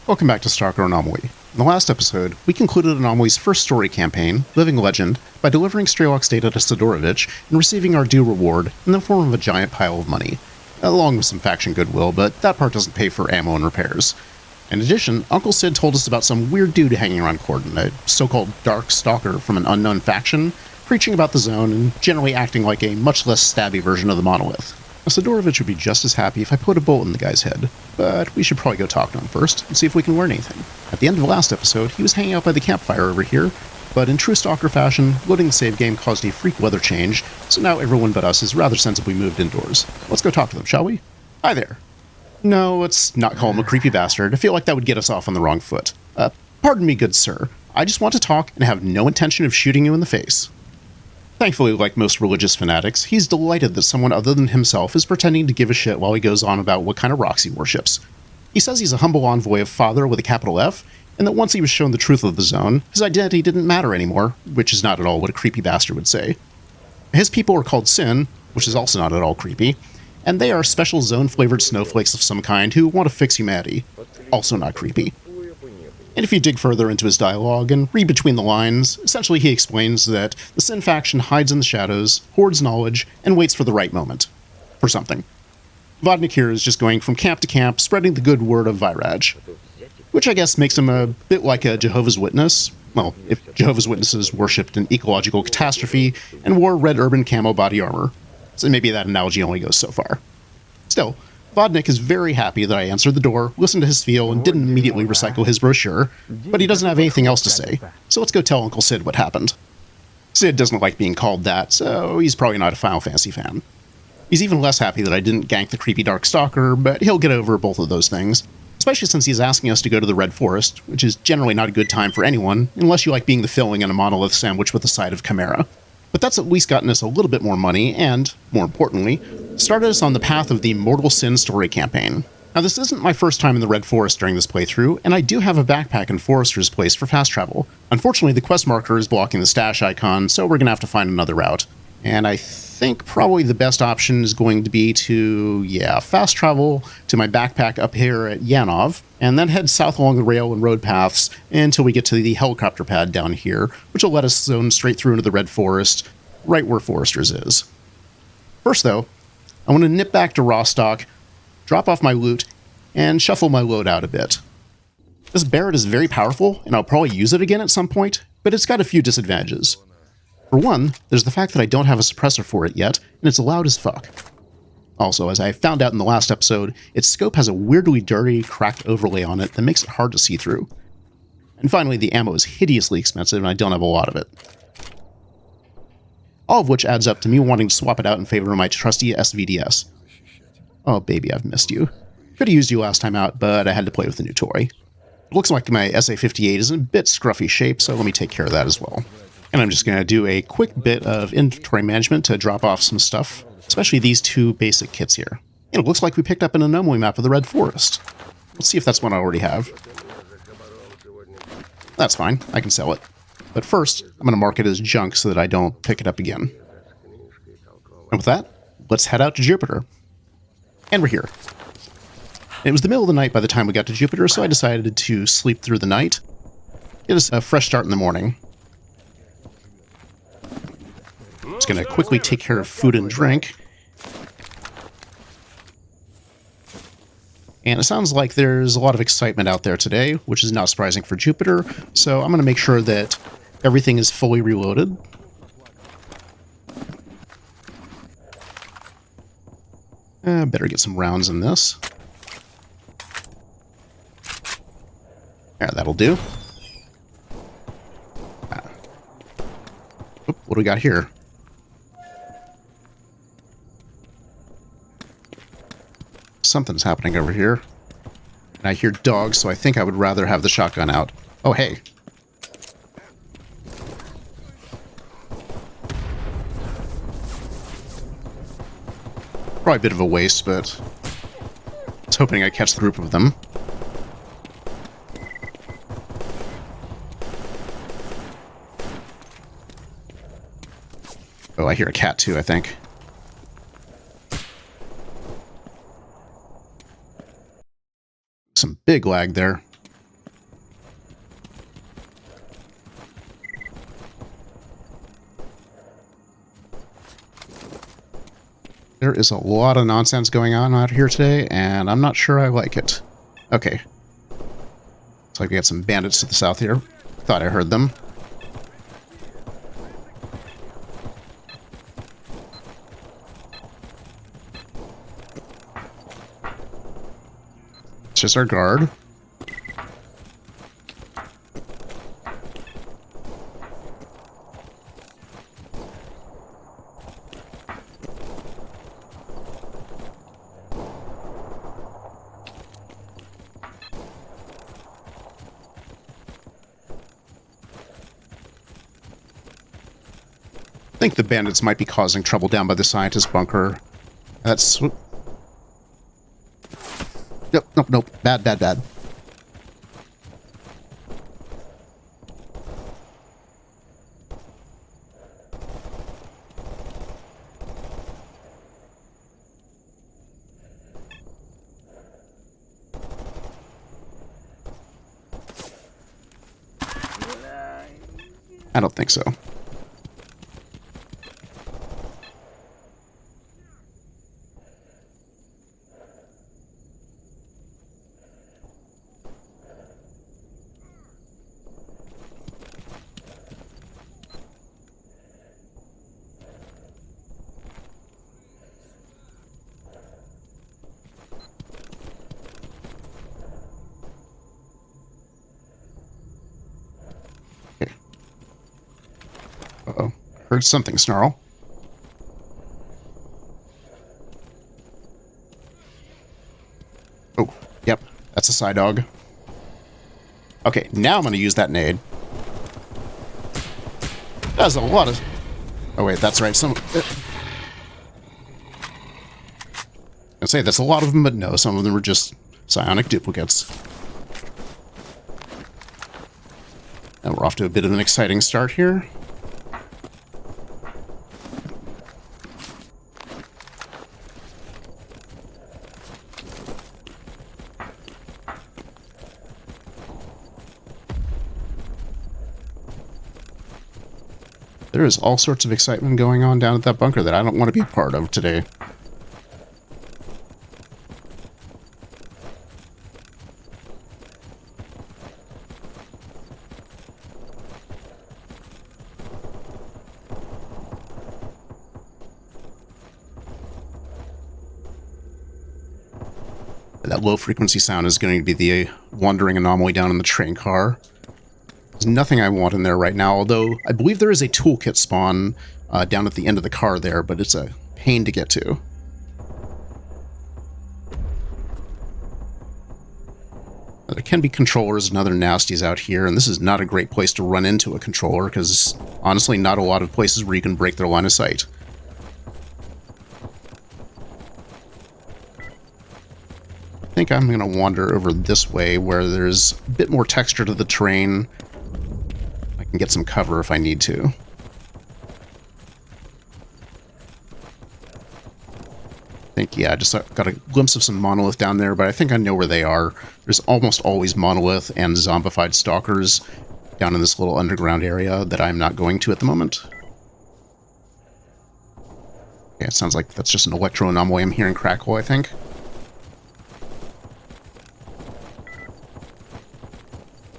Welcome back to Stalker Anomaly. In the last episode, we concluded Anomaly's first story campaign, Living Legend, by delivering Strelok's data to Sidorovich and receiving our due reward in the form of a giant pile of money, along with some faction goodwill, but that part doesn't pay for ammo and repairs. In addition, Uncle Sid told us about some weird dude hanging around Cordon, a so-called dark stalker from an unknown faction, preaching about the zone and generally acting like a much less stabby version of the monolith. Now, Sidorovich would be just as happy if I put a bullet in the guy's head, but we should probably go talk to him first and see if we can learn anything. At the end of the last episode, he was hanging out by the campfire over here, but in true Stalker fashion, loading the save game caused a freak weather change, so now everyone but us is rather sensibly moved indoors. Let's go talk to them, shall we? Hi there. No, let's not call him a creepy bastard. I feel like that would get us off on the wrong foot. Pardon me, good sir. I just want to talk and have no intention of shooting you in the face. Thankfully, like most religious fanatics, he's delighted that someone other than himself is pretending to give a shit while he goes on about what kind of rocks he worships. He says he's a humble envoy of Father with a capital F, and that once he was shown the truth of the zone, his identity didn't matter anymore, which is not at all what a creepy bastard would say. His people are called Sin, which is also not at all creepy, and they are special zone-flavored snowflakes of some kind who want to fix humanity. Also not creepy. And if you dig further into his dialogue and read between the lines, essentially he explains that the Sin faction hides in the shadows, hoards knowledge, and waits for the right moment. For something. Vodnik here is just going from camp to camp, spreading the good word of Viraj. Which I guess makes him a bit like a Jehovah's Witness. Well, if Jehovah's Witnesses worshipped an ecological catastrophe and wore red urban camo body armor. So maybe that analogy only goes so far. Still, Vodnik is very happy that I answered the door, listened to his spiel, and didn't immediately recycle his brochure, but he doesn't have anything else to say, so let's go tell Uncle Sid what happened. Sid doesn't like being called that, so he's probably not a Final Fantasy fan. He's even less happy that I didn't gank the creepy dark stalker, but he'll get over both of those things, especially since he's asking us to go to the Red Forest, which is generally not a good time for anyone, unless you like being the filling in a monolith sandwich with a side of Chimera. But that's at least gotten us a little bit more money and, more importantly, started us on the path of the Mortal Sin story campaign. Now this isn't my first time in the Red Forest during this playthrough, and I do have a backpack in Forester's Place for fast travel. Unfortunately, the quest marker is blocking the stash icon, so we're going to have to find another route. And I think probably the best option is going to be to, fast travel to my backpack up here at Yanov, and then head south along the rail and road paths until we get to the helicopter pad down here, which will let us zone straight through into the Red Forest, right where Forester's is. First though, I want to nip back to Rostock, drop off my loot, and shuffle my load out a bit. This Barrett is very powerful, and I'll probably use it again at some point, but it's got a few disadvantages. For one, there's the fact that I don't have a suppressor for it yet, and it's loud as fuck. Also, as I found out in the last episode, its scope has a weirdly dirty, cracked overlay on it that makes it hard to see through. And finally, the ammo is hideously expensive and I don't have a lot of it. All of which adds up to me wanting to swap it out in favor of my trusty SVDS. Oh baby, I've missed you. Could have used you last time out, but I had to play with the new toy. It looks like my SA-58 is in a bit scruffy shape, so let me take care of that as well. And I'm just going to do a quick bit of inventory management to drop off some stuff, especially these two basic kits here. And it looks like we picked up an anomaly map of the Red Forest. Let's see if that's one I already have. That's fine, I can sell it. But first, I'm going to mark it as junk so that I don't pick it up again. And with that, let's head out to Iuppiter. And we're here. It was the middle of the night by the time we got to Iuppiter, so I decided to sleep through the night. Get us a fresh start in the morning. Just going to quickly take care of food and drink. And it sounds like there's a lot of excitement out there today, which is not surprising for Iuppiter, so I'm going to make sure that everything is fully reloaded. Better get some rounds in this. Yeah, that'll do. What do we got here? Something's happening over here. And I hear dogs, so I think I would rather have the shotgun out. Oh, hey. Probably a bit of a waste, but I was hoping I'd catch the group of them. Oh, I hear a cat too, I think. Some big lag there. There is a lot of nonsense going on out here today, and I'm not sure I like it. Okay. Looks like we got some bandits to the south here. Thought I heard them. It's just our guard. I think the bandits might be causing trouble down by the scientist bunker. That's... Nope, nope, nope. Bad, bad, bad. I don't think so. Uh-oh. Heard something snarl. Oh, yep. That's a side dog. Okay, now I'm going to use that nade. That's a lot of... Oh, wait, that's right. I'd say that's a lot of them, but no, some of them are just psionic duplicates. And we're off to a bit of an exciting start here. There is all sorts of excitement going on down at that bunker that I don't want to be a part of today. That low frequency sound is going to be the wandering anomaly down in the train car. There's nothing I want in there right now, although I believe there is a toolkit spawn down at the end of the car there, but it's a pain to get to. There can be controllers and other nasties out here, and this is not a great place to run into a controller, because honestly, not a lot of places where you can break their line of sight. I think I'm going to wander over this way, where there's a bit more texture to the terrain. I can get some cover if I need to. I think, yeah, I just got a glimpse of some monolith down there, but I think I know where they are. There's almost always monolith and zombified stalkers down in this little underground area that I'm not going to at the moment. Yeah, it sounds like that's just an electro anomaly I'm hearing crackle, I think.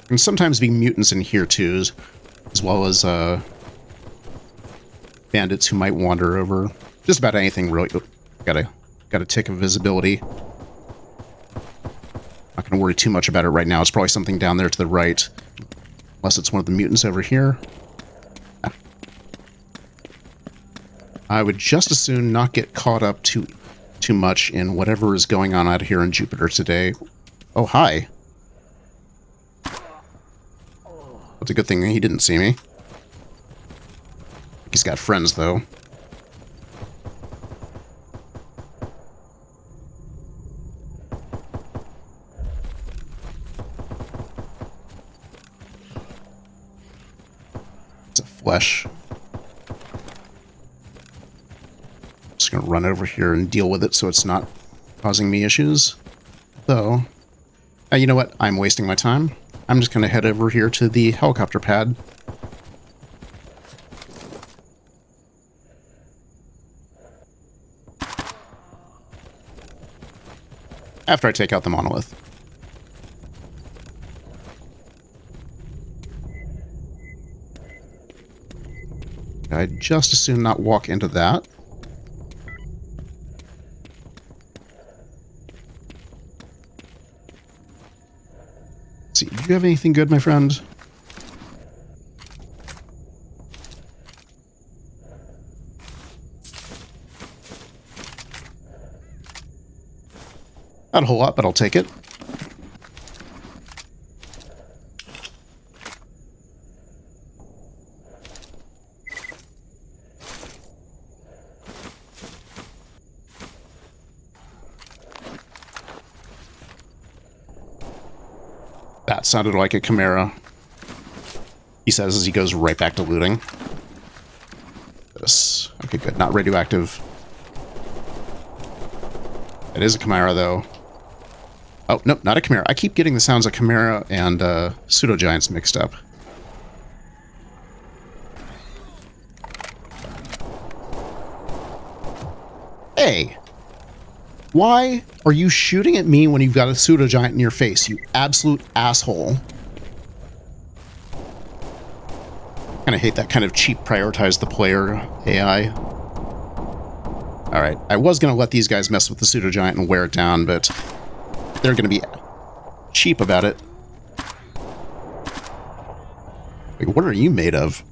Can sometimes be mutants in here too, as well as bandits who might wander over. Just about anything really. Oh, got a tick of visibility. Not gonna worry too much about it right now. It's probably something down there to the right, unless it's one of the mutants over here. I would just as soon not get caught up too much in whatever is going on out here in Iuppiter today. Oh, hi. It's a good thing he didn't see me. He's got friends, though. It's a flesh. Just gonna run over here and deal with it so it's not causing me issues. Though, you know what? I'm wasting my time. I'm just going to head over here to the helicopter pad. after I take out the monolith. I'd just as soon not walk into that. Let's see, do you have anything good, my friend? Not a whole lot, but I'll take it. That sounded like a chimera. He says as he goes right back to looting. This. Okay, good. Not radioactive. It is a chimera, though. Oh, nope, not a chimera. I keep getting the sounds of chimera and pseudo-giants mixed up. Hey! Why are you shooting at me when you've got a pseudo-giant in your face, you absolute asshole? Kinda hate that kind of cheap prioritize the player AI. Alright, I was gonna let these guys mess with the pseudo-giant and wear it down, but they're gonna be cheap about it. Wait, what are you made of?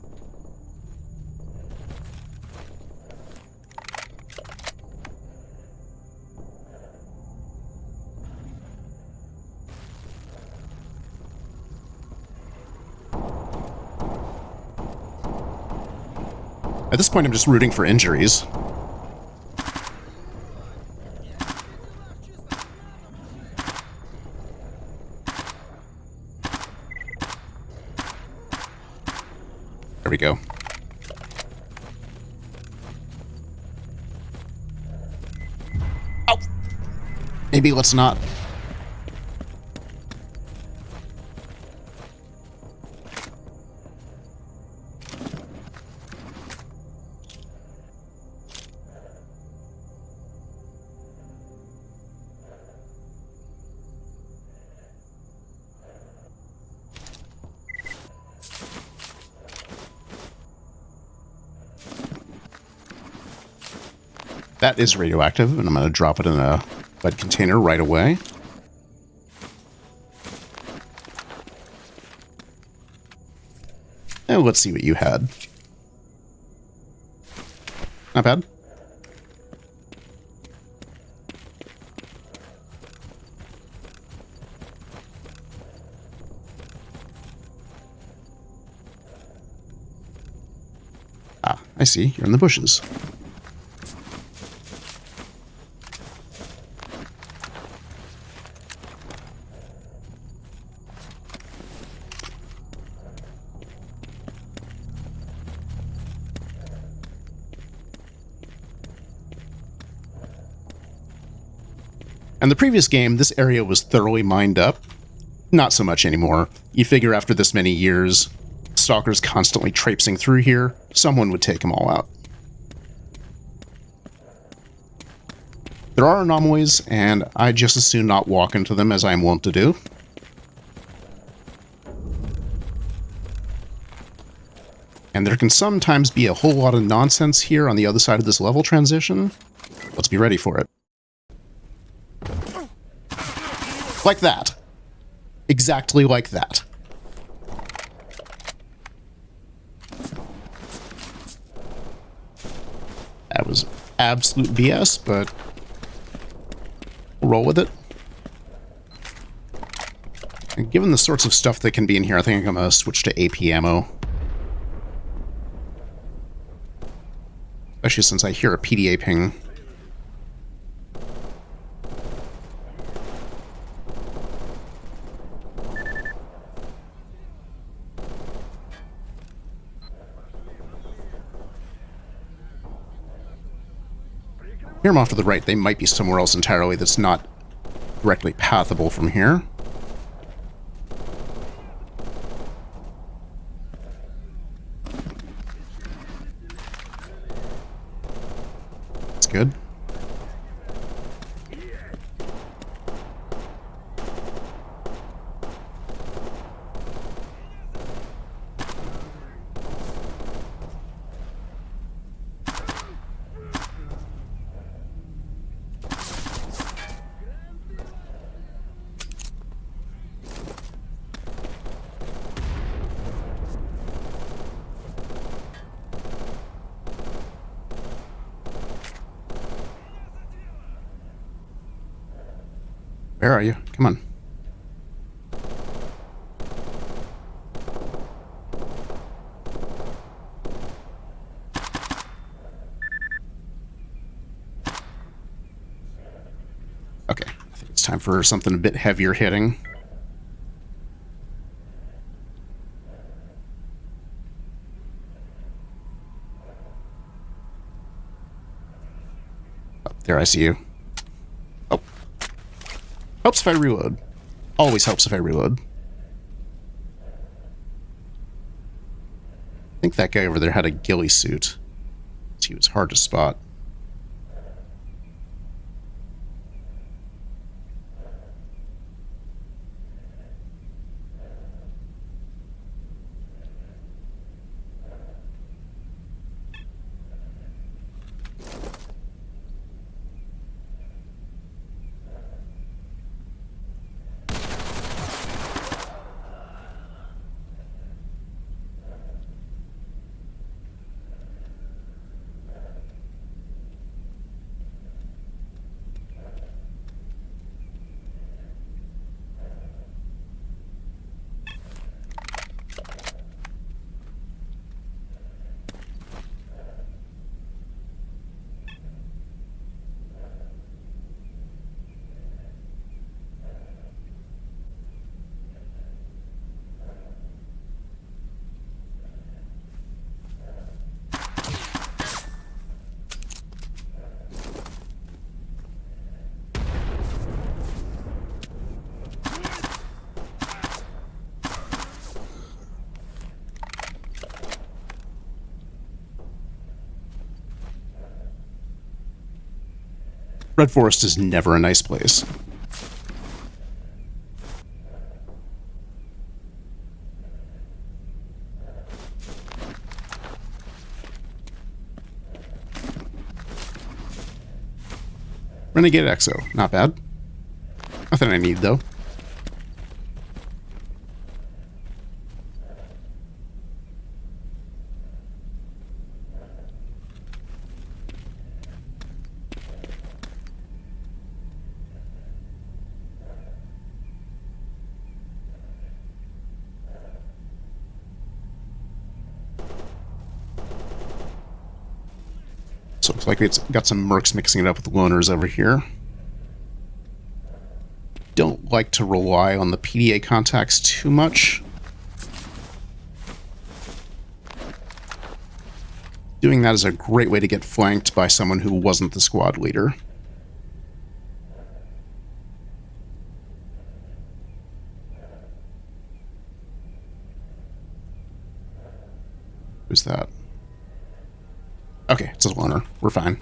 At this point, I'm just rooting for injuries. There we go. Oh! Maybe let's not. That is radioactive, and I'm going to drop it in a lead container right away. And let's see what you had. Not bad. Ah, I see. You're in the bushes. In the previous game, this area was thoroughly mined up. Not so much anymore. You figure after this many years, stalkers constantly traipsing through here, someone would take them all out. There are anomalies, and I just as soon not walk into them as I am wont to do. And there can sometimes be a whole lot of nonsense here on the other side of this level transition. Let's be ready for it. Like that. Exactly like that. That was absolute BS, but we'll roll with it. And given the sorts of stuff that can be in here, I think I'm going to switch to AP ammo. Especially since I hear a PDA ping. Hear them off to the right. They might be somewhere else entirely that's not directly pathable from here. That's good. Where are you? Come on. Okay, I think it's time for something a bit heavier hitting. Oh, there, I see you. Oh. Helps if I reload. Always helps if I reload. I think that guy over there had a ghillie suit. He was hard to spot. Red Forest is never a nice place. Renegade Exo, not bad. Nothing I need, though. So it looks like it's got some mercs mixing it up with loners over here. Don't like to rely on the PDA contacts too much. Doing that is a great way to get flanked by someone who wasn't the squad leader. Who's that? Okay, it's a loner. We're fine.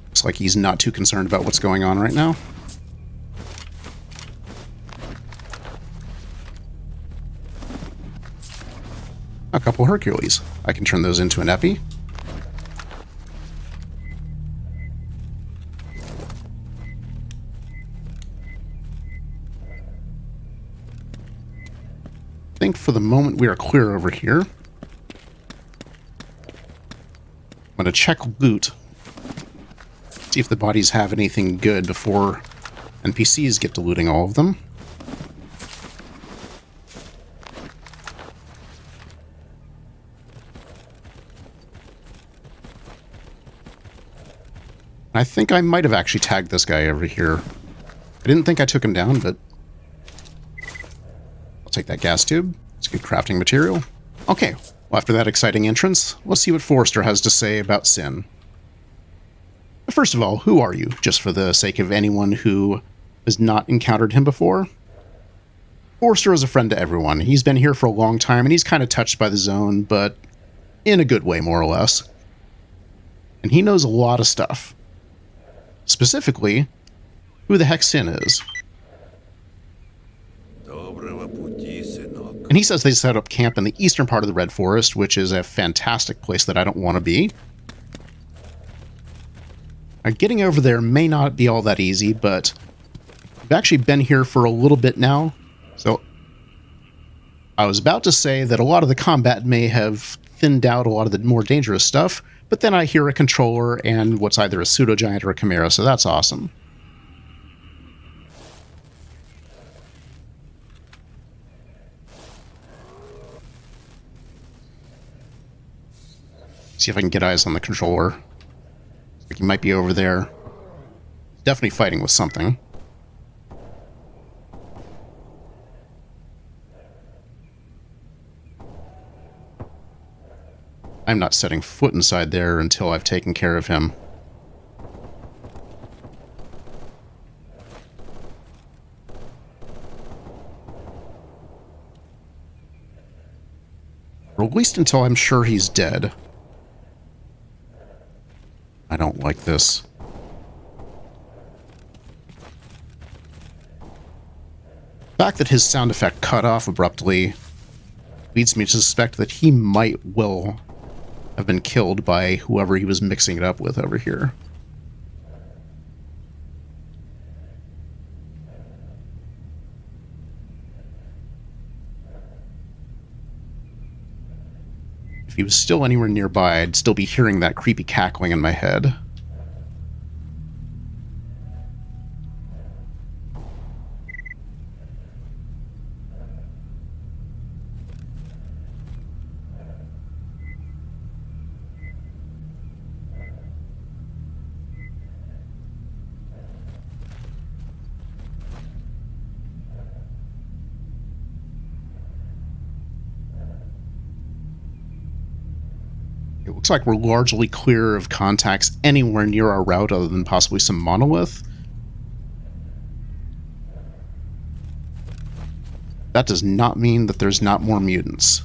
Looks like he's not too concerned about what's going on right now. A couple Hercules. I can turn those into an epi. I think for the moment we are clear over here. I'm going to check loot. See if the bodies have anything good before NPCs get to looting all of them. I think I might have actually tagged this guy over here. I didn't think I took him down, but I'll take that gas tube. It's good crafting material. Okay, well, after that exciting entrance, let's see what Forrester has to say about Sin. First of all, who are you, just for the sake of anyone who has not encountered him before? Forrester is a friend to everyone. He's been here for a long time, and he's kind of touched by the zone, but in a good way, more or less. And he knows a lot of stuff. Specifically, who the heck Sin is. And he says they set up camp in the eastern part of the Red Forest, which is a fantastic place that I don't want to be. Getting over there may not be all that easy, but I've actually been here for a little bit now, so I was about to say that a lot of the combat may have thinned out a lot of the more dangerous stuff, but then I hear a controller and what's either a pseudo-giant or a chimera, so that's awesome. See if I can get eyes on the controller. Like he might be over there. Definitely fighting with something. I'm not setting foot inside there until I've taken care of him. Or at least until I'm sure he's dead. I don't like this. The fact that his sound effect cut off abruptly leads me to suspect that he might well have been killed by whoever he was mixing it up with over here. If he was still anywhere nearby, I'd still be hearing that creepy cackling in my head. It looks like we're largely clear of contacts anywhere near our route other than possibly some monolith. That does not mean that there's not more mutants.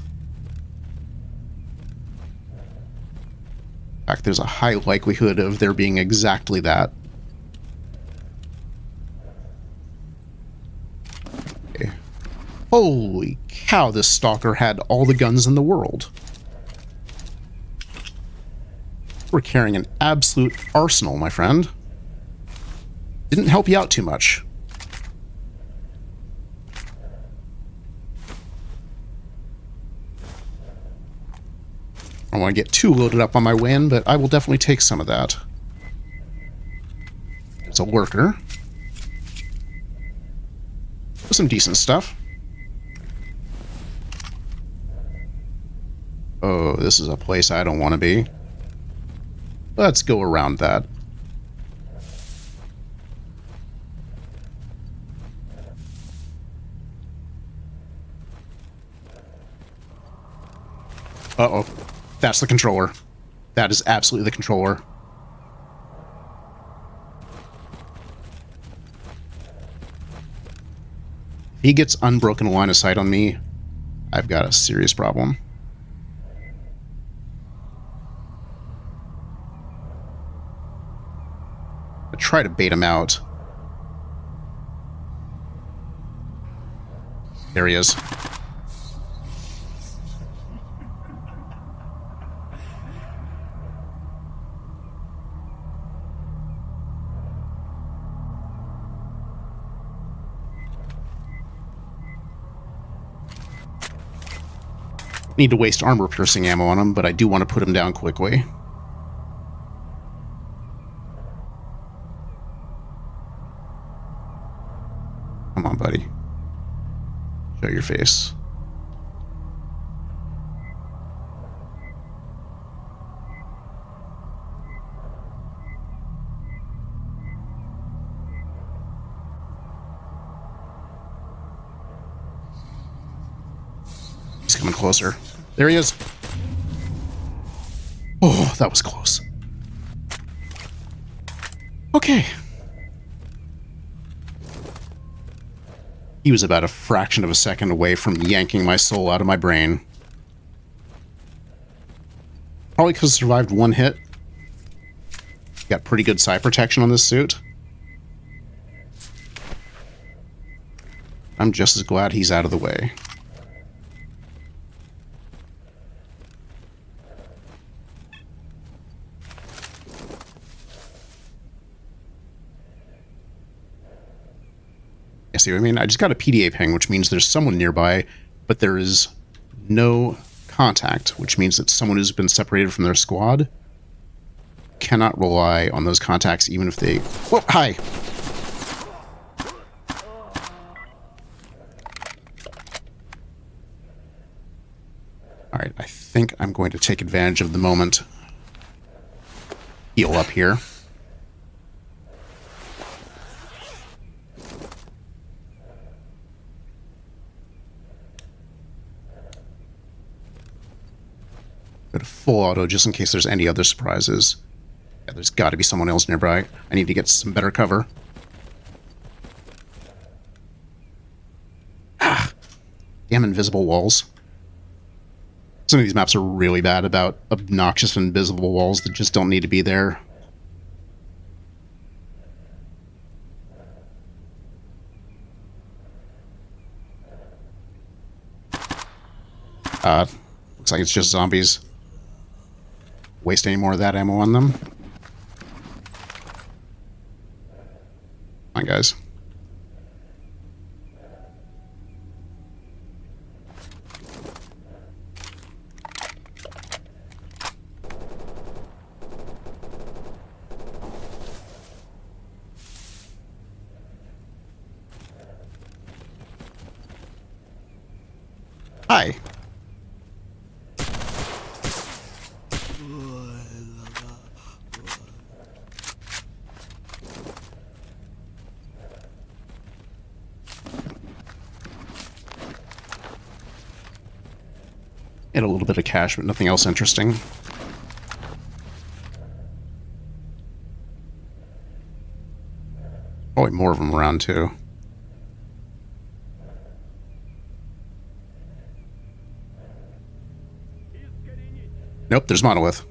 In fact, there's a high likelihood of there being exactly that. Okay. Holy cow, this stalker had all the guns in the world. We're carrying an absolute arsenal, my friend. Didn't help you out too much. I don't want to get too loaded up on my way in, but I will definitely take some of that. It's a lurker. Some decent stuff. Oh, this is a place I don't want to be. Let's go around that. Uh-oh. That's the controller. That is absolutely the controller. If he gets unbroken line of sight on me, I've got a serious problem. I try to bait him out. There he is. Need to waste armor-piercing ammo on him, but I do want to put him down quickly. Come on, buddy. Show your face. He's coming closer. There he is. Oh, that was close. Okay. He was about a fraction of a second away from yanking my soul out of my brain. Probably because I survived one hit. Got pretty good side protection on this suit. I'm just as glad he's out of the way. You see what I mean? I just got a PDA ping, which means there's someone nearby, but there is no contact, which means that someone who's been separated from their squad cannot rely on those contacts even if they... Whoa, hi! Alright, I think I'm going to take advantage of the moment. Heal up here. Go to full auto just in case there's any other surprises. Yeah, there's got to be someone else nearby. I need to get some better cover. Ah! Damn invisible walls. Some of these maps are really bad about obnoxious invisible walls that just don't need to be there. Looks like it's just zombies. Waste any more of that ammo on them. Come on, guys. Hi. And a little bit of cash, but nothing else interesting. Probably more of them around, too. Nope, there's Monolith.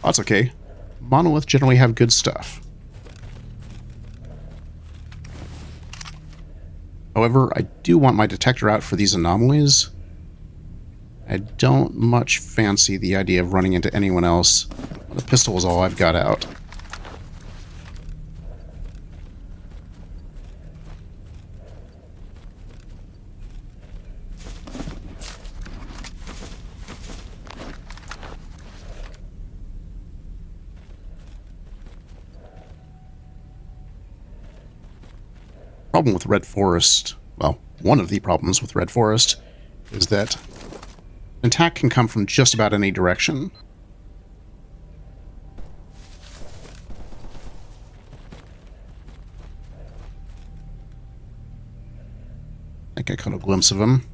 That's okay. Monolith generally have good stuff. However, I do want my detector out for these anomalies. I don't much fancy the idea of running into anyone else. The pistol is all I've got out. Problem with Red Forest, well, one of the problems with Red Forest is that an attack can come from just about any direction. I think I caught a glimpse of him.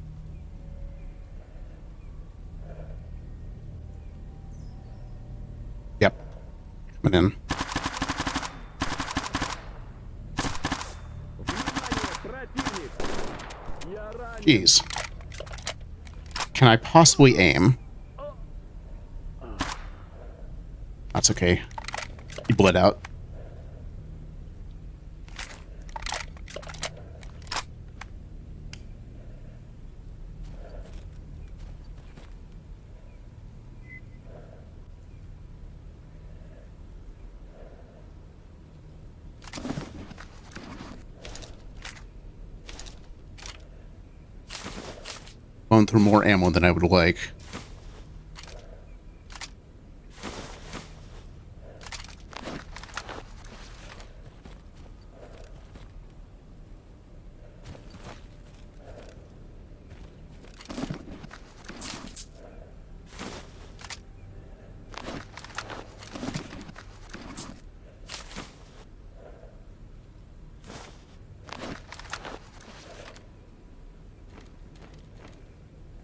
Yep. Coming in. Jeez. Can I possibly aim? That's okay. He bled out. Going through more ammo than I would like.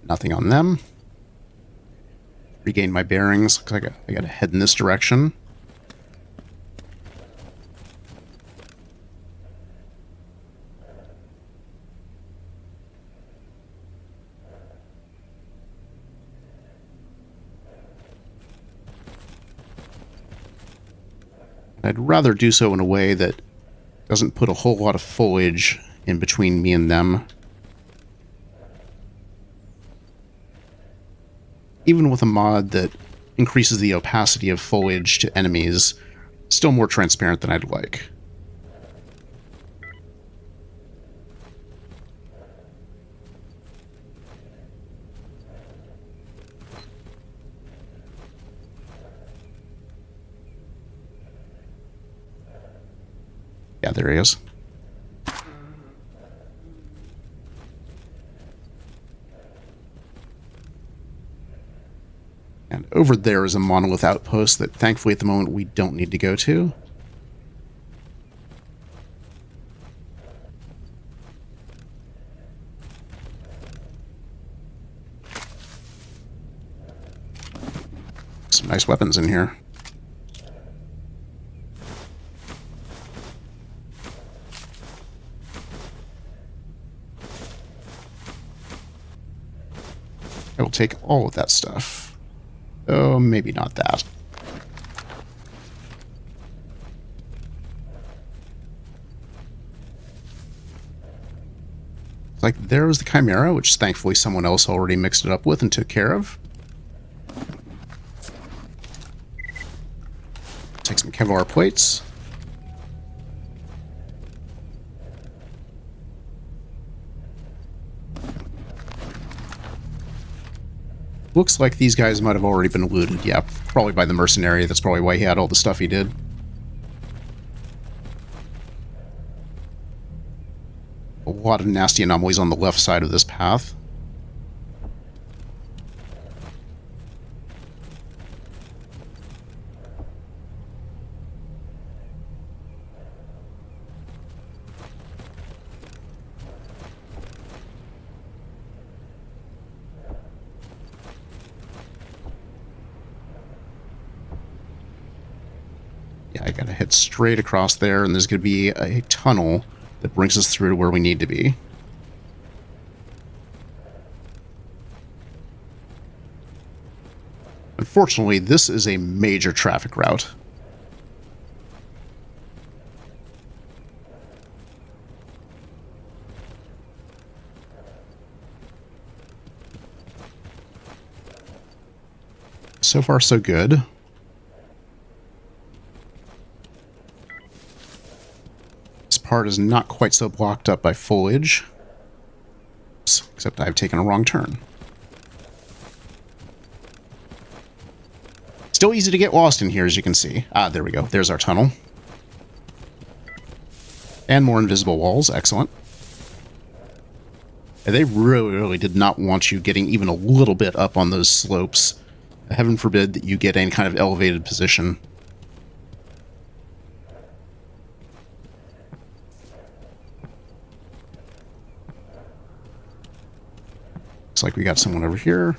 Nothing on them. Regain my bearings. Looks like I gotta head in this direction. I'd rather do so in a way that doesn't put a whole lot of foliage in between me and them. Even with a mod that increases the opacity of foliage to enemies. Still more transparent than I'd like. Yeah, there he is. And over there is a monolith outpost that thankfully at the moment we don't need to go to. Some nice weapons in here. I will take all of that stuff. Oh, maybe not that. Like, there was the Chimera, which thankfully someone else already mixed it up with and took care of. Take some Kevlar plates. Looks like these guys might have already been looted. Yeah, probably by the mercenary. That's probably why he had all the stuff he did. A lot of nasty anomalies on the left side of this path. Yeah, I gotta head straight across there, and there's gonna be a tunnel that brings us through to where we need to be. Unfortunately, this is a major traffic route. So far, so good. Part is not quite so blocked up by foliage. Except I've taken a wrong turn. Still easy to get lost in here, as you can see. Ah, there we go. There's our tunnel. And more invisible walls. Excellent. And they really did not want you getting even a little bit up on those slopes. Heaven forbid that you get any kind of elevated position. Looks like we got someone over here.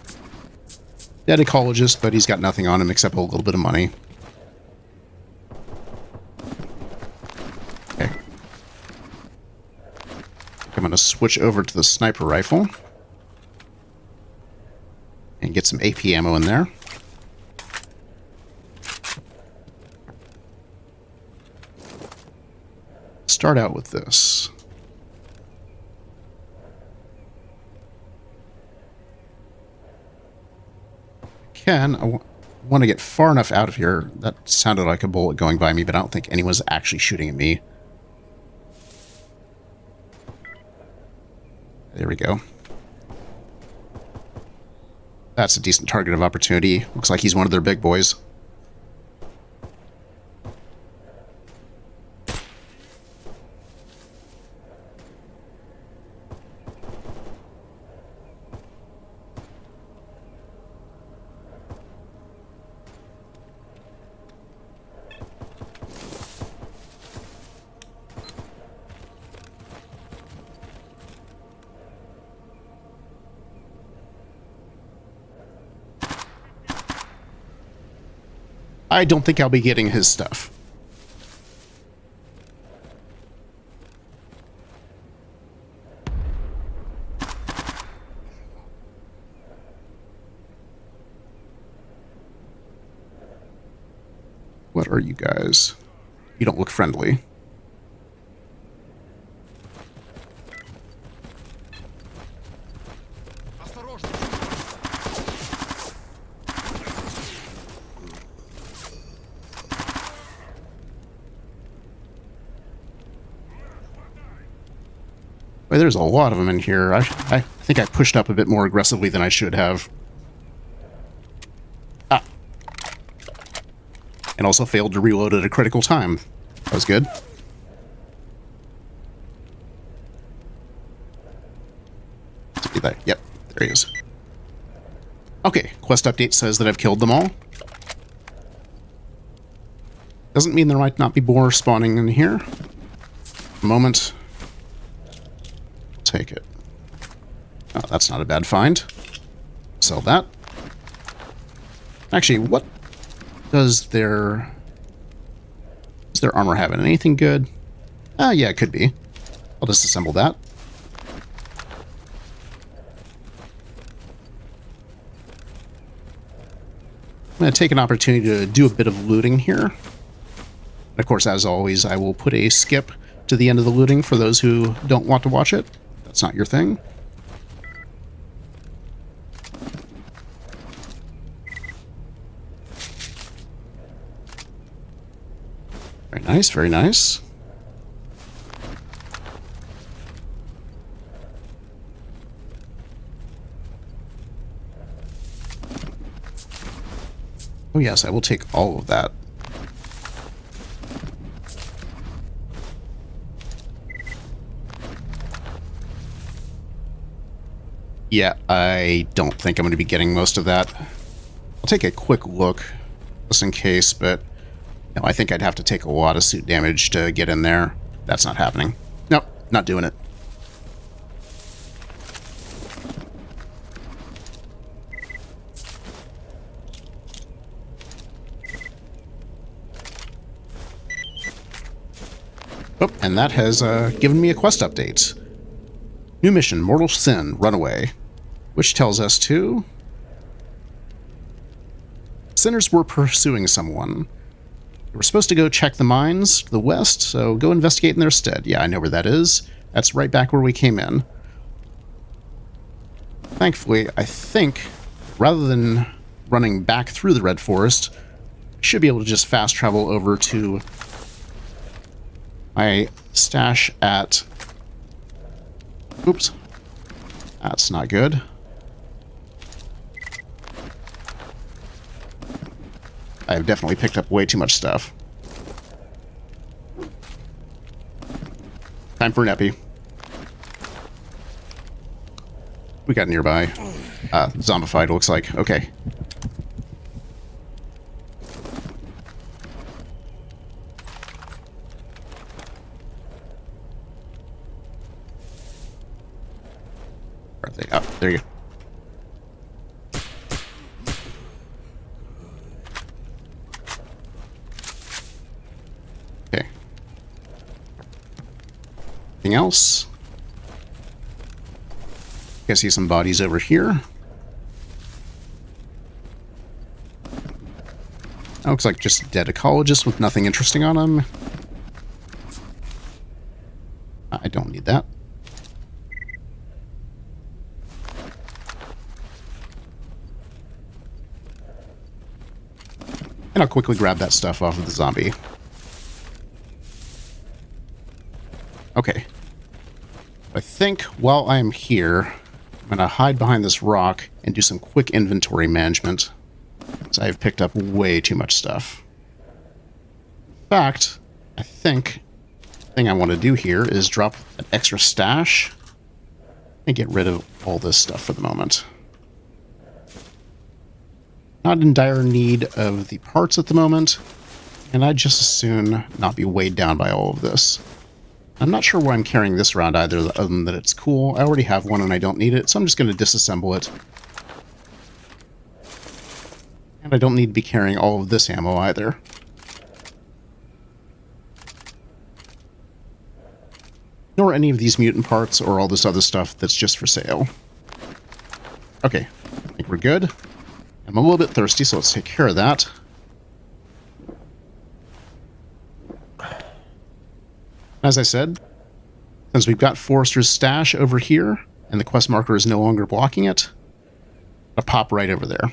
Dead ecologist, but he's got nothing on him except a little bit of money. Okay. I'm going to switch over to the sniper rifle. And get some AP ammo in there. Start out with this. I want to get far enough out of here. That sounded like a bullet going by me, but I don't think anyone's actually shooting at me. There we go. That's a decent target of opportunity. Looks like he's one of their big boys. I don't think I'll be getting his stuff. What are you guys? You don't look friendly. Boy, there's a lot of them in here. I think I pushed up a bit more aggressively than I should have. Ah. And also failed to reload at a critical time. That was good. Yep, there he is. Okay, quest update says that I've killed them all. Doesn't mean there might not be more spawning in here. A moment. Take it. Oh, that's not a bad find. Sell that. Actually, what does their armor have? Anything good? Yeah, it could be. I'll disassemble that. I'm going to take an opportunity to do a bit of looting here. And of course, as always, I will put a skip to the end of the looting for those who don't want to watch it. That's not your thing. Very nice, very nice. Oh yes, I will take all of that. Yeah, I don't think I'm going to be getting most of that. I'll take a quick look, just in case, but no, I think I'd have to take a lot of suit damage to get in there. That's not happening. Nope, not doing it. Oh, and that has given me a quest update. New mission, Mortal Sin, Runaway, which tells us to... Sinners were pursuing someone. They were supposed to go check the mines to the west, so go investigate in their stead. Yeah, I know where that is. That's right back where we came in. Thankfully, I think, rather than running back through the Red Forest, I should be able to just fast travel over to my stash at... Oops. That's not good. I have definitely picked up way too much stuff. Time for an epi. We got nearby. Zombified, looks like. Okay. Where are they? Oh, there you go. Okay. Anything else? I see some bodies over here. That looks like just dead ecologists with nothing interesting on them. I don't need that. And I'll quickly grab that stuff off of the zombie. Okay. I think while I'm here, I'm going to hide behind this rock and do some quick inventory management, because I have picked up way too much stuff. In fact, I think the thing I want to do here is drop an extra stash and get rid of all this stuff for the moment. Not in dire need of the parts at the moment, and I'd just as soon not be weighed down by all of this. I'm not sure why I'm carrying this around either, other than that it's cool. I already have one and I don't need it, so I'm just going to disassemble it. And I don't need to be carrying all of this ammo either. Nor any of these mutant parts or all this other stuff that's just for sale. Okay, I think we're good. I'm a little bit thirsty, so let's take care of that. As I said, since we've got Forrester's stash over here, and the quest marker is no longer blocking it, I'll pop right over there.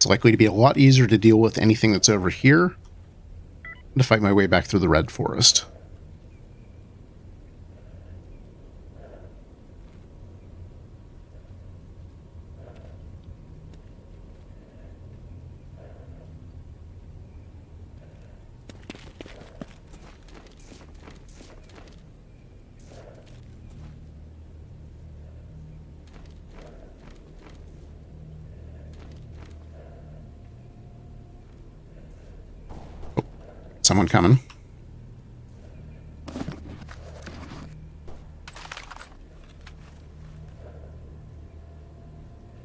It's likely to be a lot easier to deal with anything that's over here than to fight my way back through the red forest. Someone coming.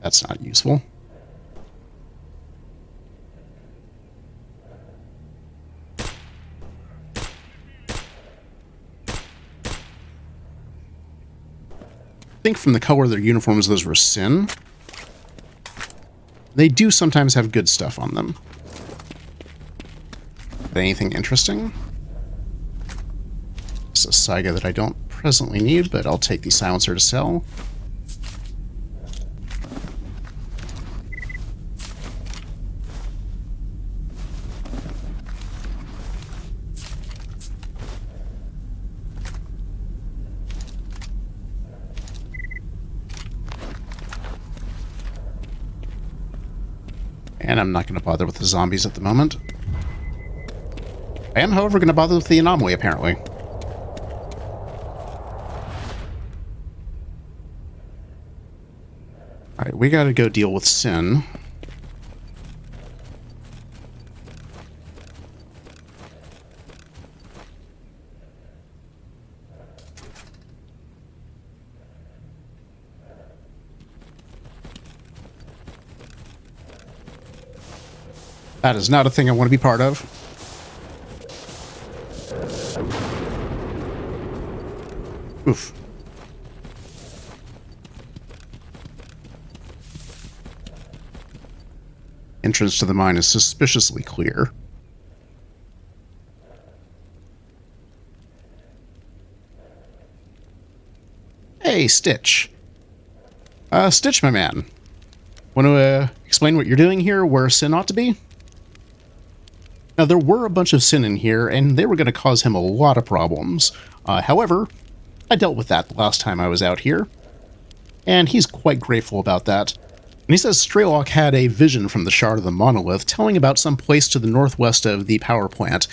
That's not useful. I think from the color of their uniforms, those were Sin. They do sometimes have good stuff on them. Anything interesting? It's a Saiga that I don't presently need, but I'll take the silencer to sell. And I'm not going to bother with the zombies at the moment. I am, however, going to bother with the anomaly, apparently. Alright, we gotta go deal with Sin. That is not a thing I want to be part of. Oof. Entrance to the mine is suspiciously clear. Hey, Stitch. Stitch, my man. Want to explain what you're doing here, where Sin ought to be? Now, there were a bunch of Sin in here, and they were going to cause him a lot of problems. However, I dealt with that the last time I was out here, and he's quite grateful about that. And he says Straylock had a vision from the Shard of the Monolith telling about some place to the northwest of the power plant,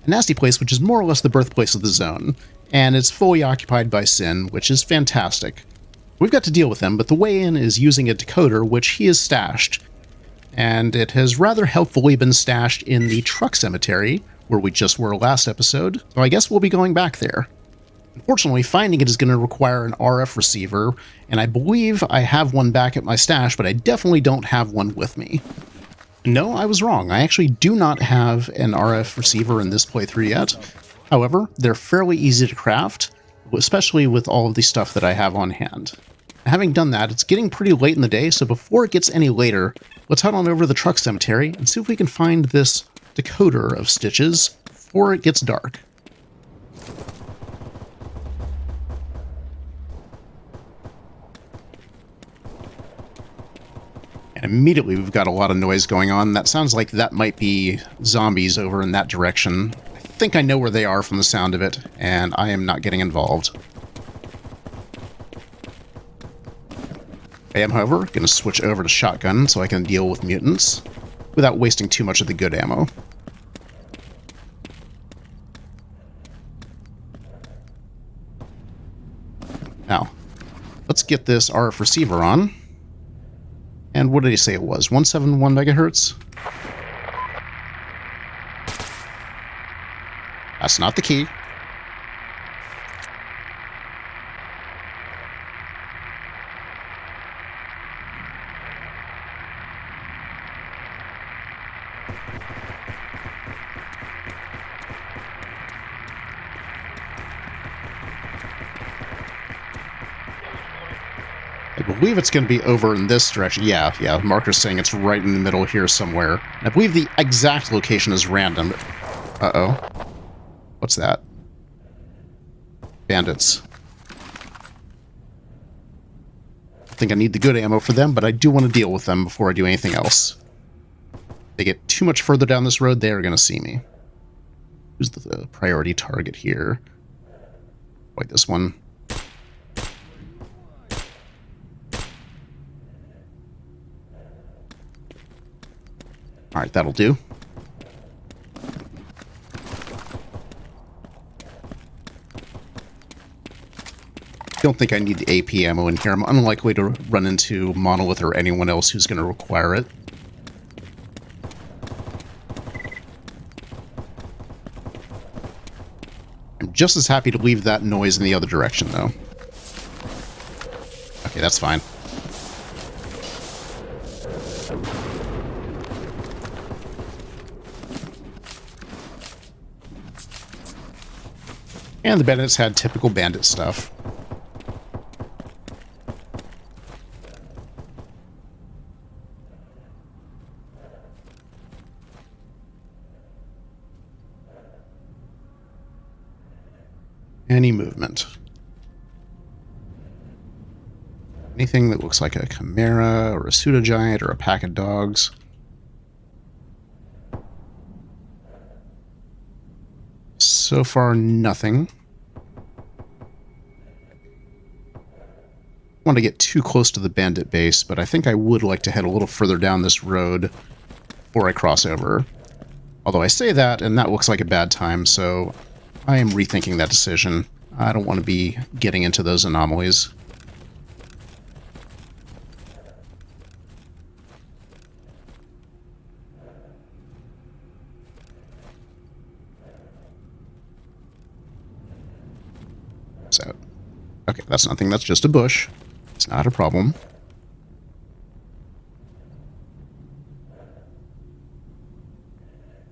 a nasty place which is more or less the birthplace of the zone, and it's fully occupied by Sin, which is fantastic. We've got to deal with him, but the way in is using a decoder which he has stashed, and it has rather helpfully been stashed in the truck cemetery, where we just were last episode, so I guess we'll be going back there. Unfortunately, finding it is going to require an RF receiver, and I believe I have one back at my stash, but I definitely don't have one with me. No, I was wrong. I actually do not have an RF receiver in this playthrough yet. However, they're fairly easy to craft, especially with all of the stuff that I have on hand. Having done that, it's getting pretty late in the day, so before it gets any later, let's head on over to the truck cemetery and see if we can find this decoder of Stitches before it gets dark. And immediately we've got a lot of noise going on. That sounds like that might be zombies over in that direction. I think I know where they are from the sound of it, and I am not getting involved. I am, however, going to switch over to shotgun so I can deal with mutants without wasting too much of the good ammo. Now, let's get this RF receiver on. And what did he say it was? 171 megahertz? That's not the key. I believe it's going to be over in this direction. Yeah, marker's saying it's right in the middle here somewhere. I believe the exact location is random. Uh-oh. What's that? Bandits. I think I need the good ammo for them, but I do want to deal with them before I do anything else. they get too much further down this road, they are going to see me. Who's the priority target here? Like this one. Alright, that'll do. Don't think I need the AP ammo in here. I'm unlikely to run into Monolith or anyone else who's going to require it. I'm just as happy to leave that noise in the other direction, though. Okay, that's fine. And the bandits had typical bandit stuff. Any movement. Anything that looks like a chimera or a pseudo-giant or a pack of dogs. So far, nothing. I want to get too close to the bandit base, but I think I would like to head a little further down this road before I cross over. Although I say that, and that looks like a bad time, so I am rethinking that decision. I don't want to be getting into those anomalies. So, okay, that's nothing. That's just a bush. It's not a problem.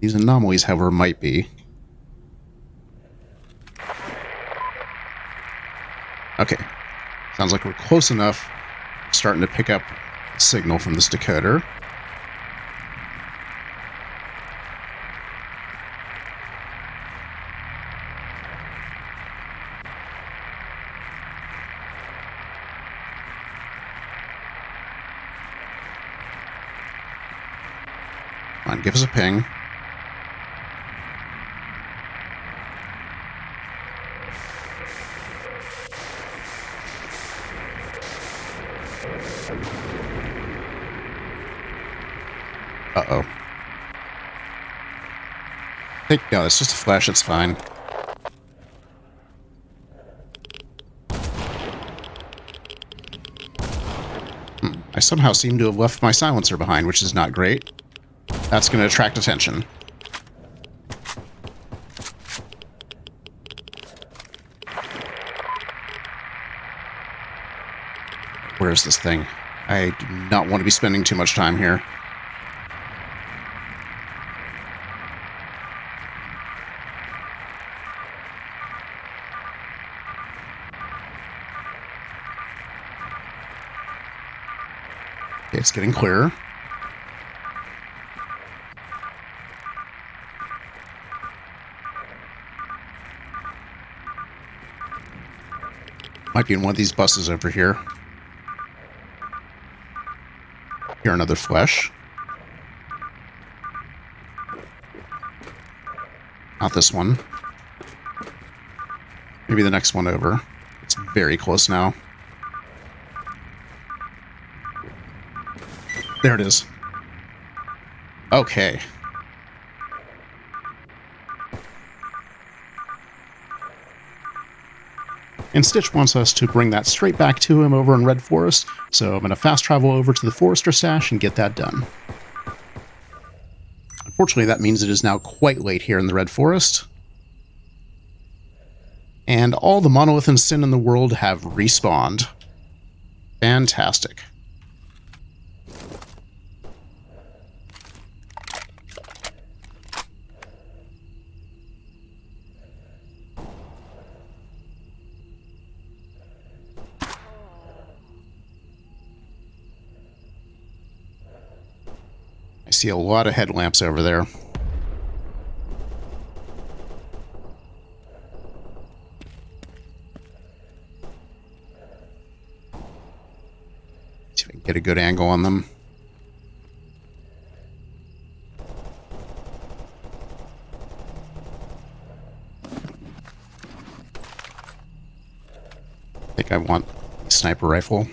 These anomalies, however, might be. Okay. Sounds like we're close enough. Starting to pick up a signal from this decoder. Come on, give us a ping. Uh-oh. No, it's just a flash, it's fine. I somehow seem to have left my silencer behind, which is not great. That's going to attract attention. Where is this thing? I do not want to be spending too much time here. Okay, it's getting clearer. Might be in one of these buses over here. Here, another flesh. Not this one. Maybe the next one over. It's very close now. There it is. Okay. And Stitch wants us to bring that straight back to him over in Red Forest, so I'm going to fast travel over to the Forester stash and get that done. Unfortunately, that means it is now quite late here in the Red Forest. And all the Monolith and Sin in the world have respawned. Fantastic. I see a lot of headlamps over there. See if I can get a good angle on them. think I want a sniper rifle.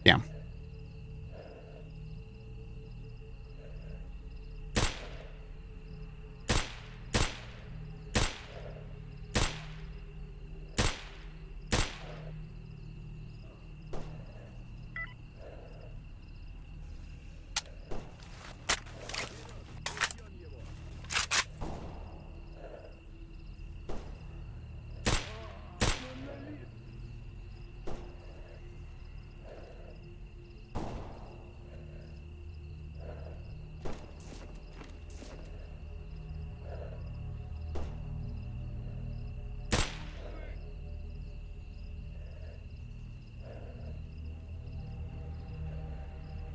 Yeah.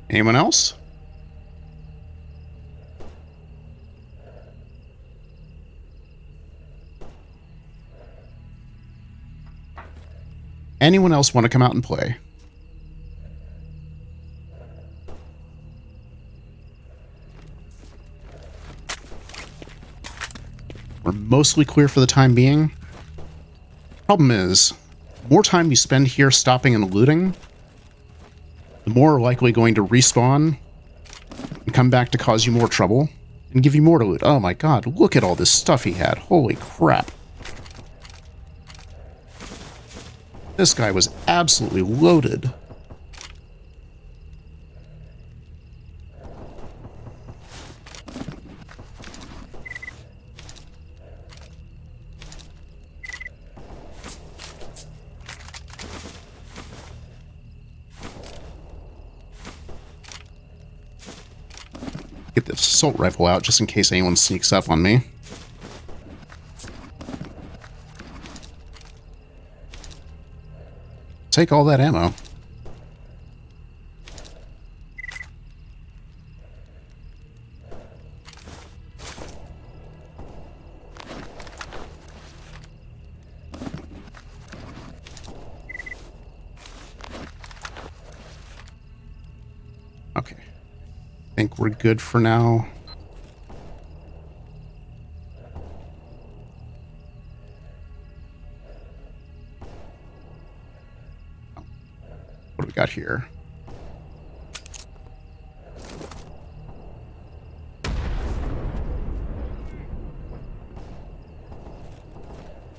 Anyone else? Anyone else want to come out and play? We're mostly clear for the time being. Problem is, the more time you spend here stopping and looting, the more likely going to respawn and come back to cause you more trouble and give you more to loot. Oh my god, look at all this stuff he had. Holy crap. This guy was absolutely loaded. Get this assault rifle out just in case anyone sneaks up on me. Take all that ammo. Okay. I think we're good for now. What do we got here?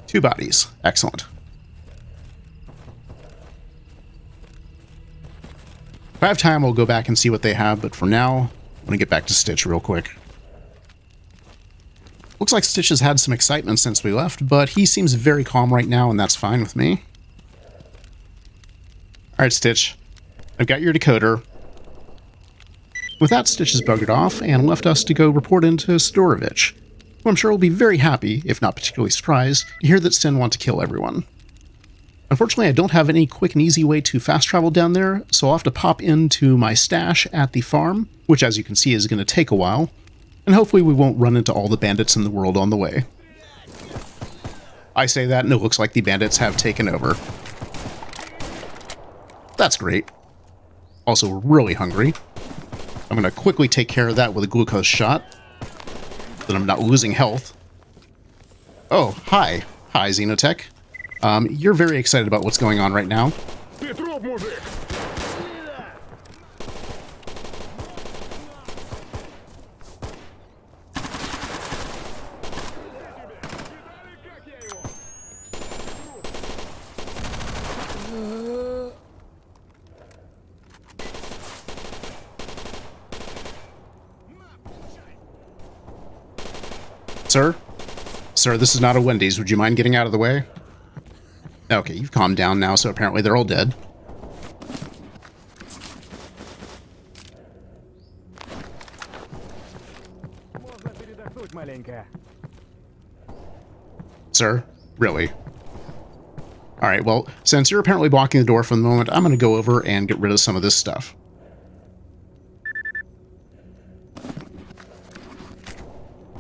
Two bodies. Excellent. If I have time, we'll go back and see what they have, but for now, I'm going to get back to Stitch real quick. Looks like Stitch has had some excitement since we left, but he seems very calm right now, and that's fine with me. Alright, Stitch. I've got your decoder. With that, Stitch has buggered off and left us to go report into Sidorovich, who I'm sure will be very happy, if not particularly surprised, to hear that Sin want to kill everyone. Unfortunately, I don't have any quick and easy way to fast travel down there, so I'll have to pop into my stash at the farm, which as you can see is going to take a while, and hopefully we won't run into all the bandits in the world on the way. I say that and it looks like the bandits have taken over. That's great. Also really hungry. I'm going to quickly take care of that with a glucose shot, so that I'm not losing health. Oh, hi. Hi, Xenotech. You're very excited about what's going on right now. Sir? Sir, this is not a Wendy's. Would you mind getting out of the way? Okay, you've calmed down now, so apparently they're all dead. Sir? Really? Alright, well, since you're apparently blocking the door for the moment, I'm going to go over and get rid of some of this stuff.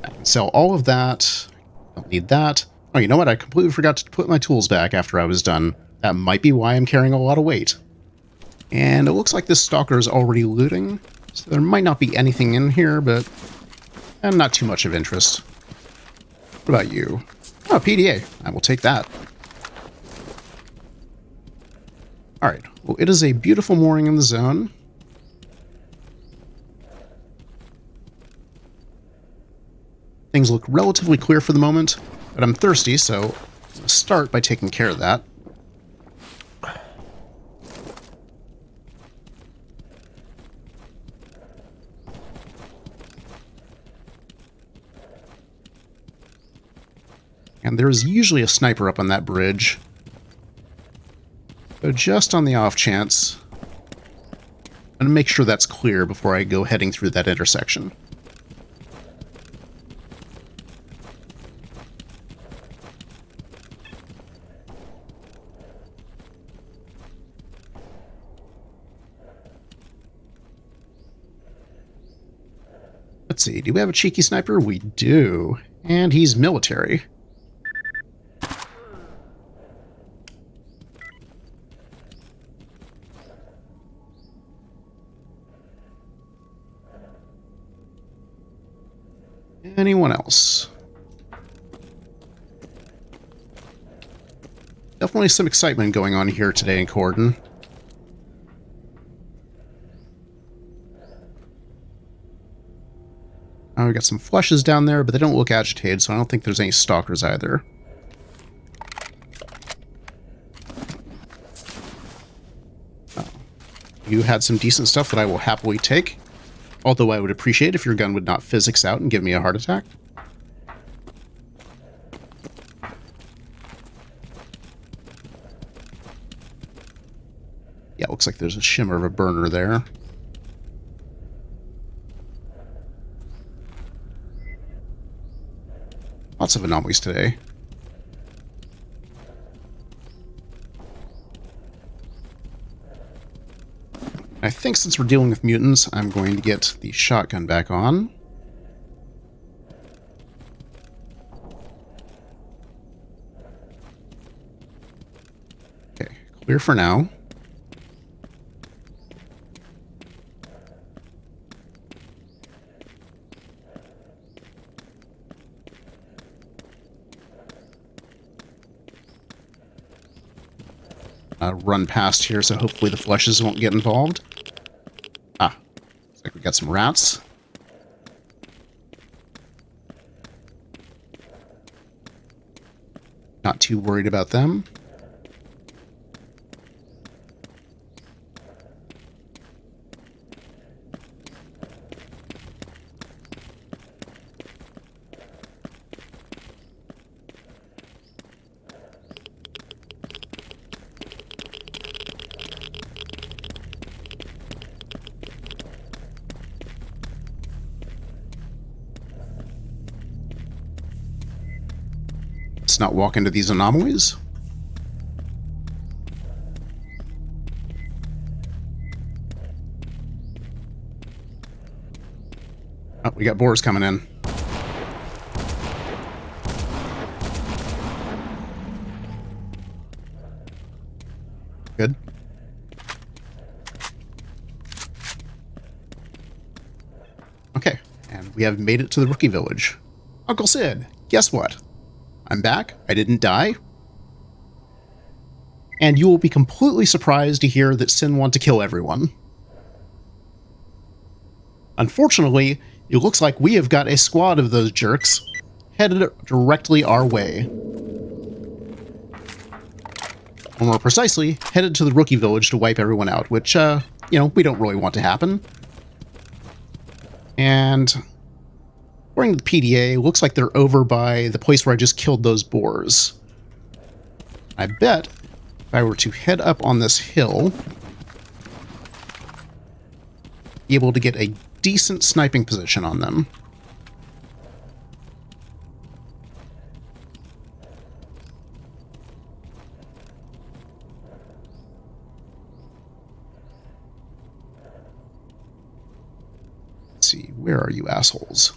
I can sell all of that. Don't need that. Oh, you know what? I completely forgot to put my tools back after I was done. That might be why I'm carrying a lot of weight. And it looks like this stalker is already looting, so there might not be anything in here, but not too much of interest. What about you? Oh, PDA. I will take that. Alright, well, it is a beautiful morning in the zone. Things look relatively clear for the moment, but I'm thirsty, so I'm going to start by taking care of that. And there's usually a sniper up on that bridge. So just on the off chance, I'm going to make sure that's clear before I go heading through that intersection. Let's see, do we have a cheeky sniper? We do. And he's military. Anyone else? Definitely some excitement going on here today in Cordon. Oh, we got some flushes down there, but they don't look agitated, so I don't think there's any stalkers either. Oh. You had some decent stuff that I will happily take. Although I would appreciate if your gun would not physics out and give me a heart attack. Yeah, looks like there's a shimmer of a burner there. Lots of anomalies today. I think since we're dealing with mutants, I'm going to get the shotgun back on. Okay, clear for now. Run past here, so hopefully the flushes won't get involved. Ah, looks like we got some rats. Not too worried about them. Let's not walk into these anomalies. Oh, we got boars coming in. Good. Okay, and we have made it to the rookie village. Uncle Sid, guess what? I'm back. I didn't die. And you will be completely surprised to hear that Sin want to kill everyone. Unfortunately, it looks like we have got a squad of those jerks headed directly our way. Or more precisely, headed to the rookie village to wipe everyone out, which, you know, we don't really want to happen. And according to the PDA, looks like they're over by the place where I just killed those boars. I bet if I were to head up on this hill, be able to get a decent sniping position on them. Let's see, where are you assholes?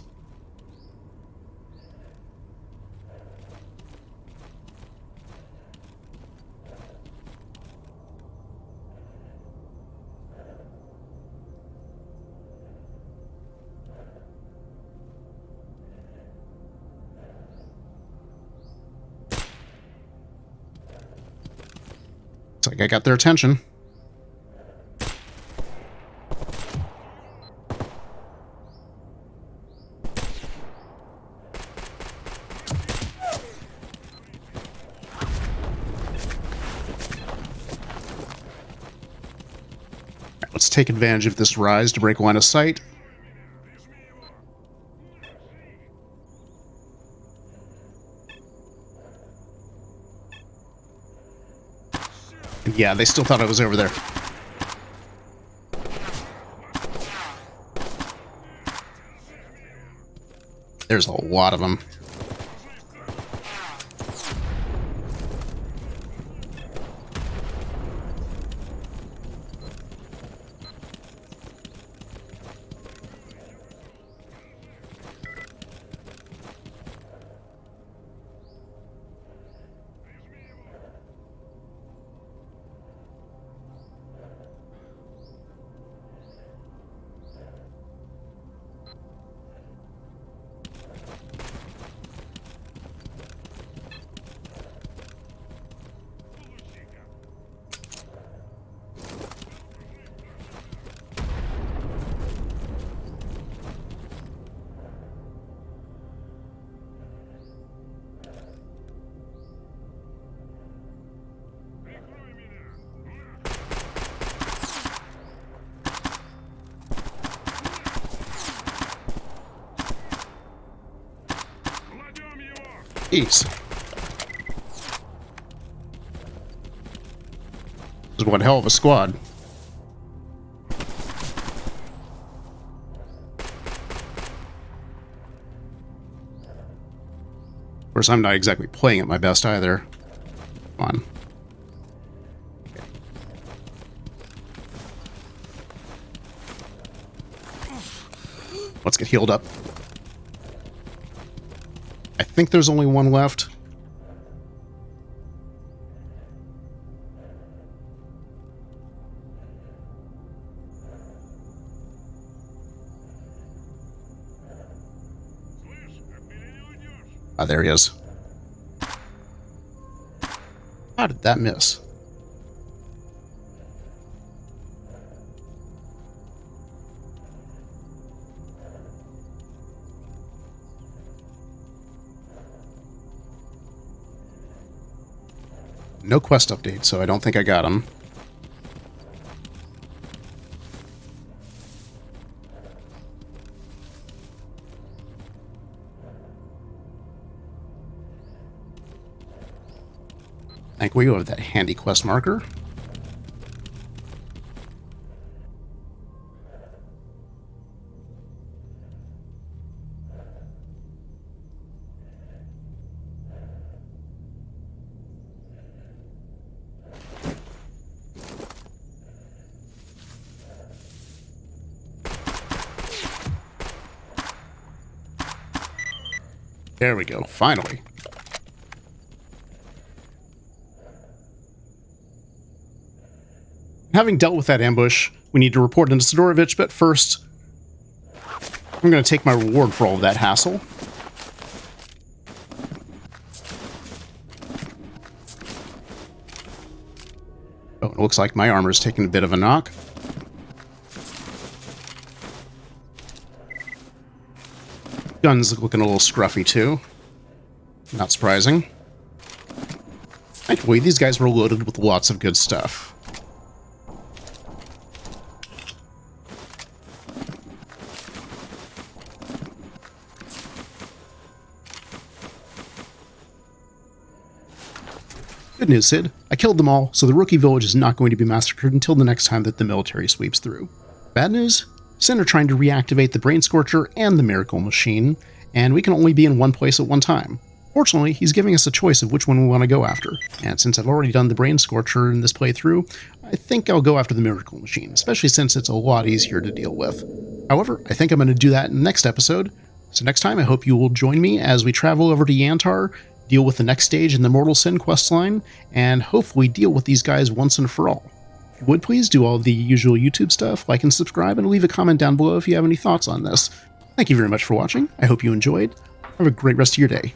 Looks like I got their attention. Let's take advantage of this rise to break line of sight. And yeah, they still thought I was over there. There's a lot of them. Jeez. This is one hell of a squad. Of course, I'm not exactly playing at my best either. Come on. Let's get healed up. I think there's only one left. Ah, there he is. How did that miss? No quest update, so I don't think I got him. I think we go with that handy quest marker. There we go, finally. Having dealt with that ambush, we need to report into Sidorovich, but first, I'm going to take my reward for all of that hassle. Oh, it looks like my armor's taking a bit of a knock. Gun's looking a little scruffy, too. Not surprising. Thankfully, these guys were loaded with lots of good stuff. Good news, Sid. I killed them all, so the rookie village is not going to be massacred until the next time that the military sweeps through. Bad news? Sin are trying to reactivate the Brain Scorcher and the Miracle Machine, and we can only be in one place at one time. Fortunately, he's giving us a choice of which one we want to go after, and since I've already done the Brain Scorcher in this playthrough, I think I'll go after the Miracle Machine, especially since it's a lot easier to deal with. However, I think I'm going to do that in the next episode, so next time I hope you will join me as we travel over to Yantar, deal with the next stage in the Mortal Sin questline, and hopefully deal with these guys once and for all. If you would please do all the usual YouTube stuff, like and subscribe, and leave a comment down below if you have any thoughts on this. Thank you very much for watching. I hope you enjoyed. Have a great rest of your day.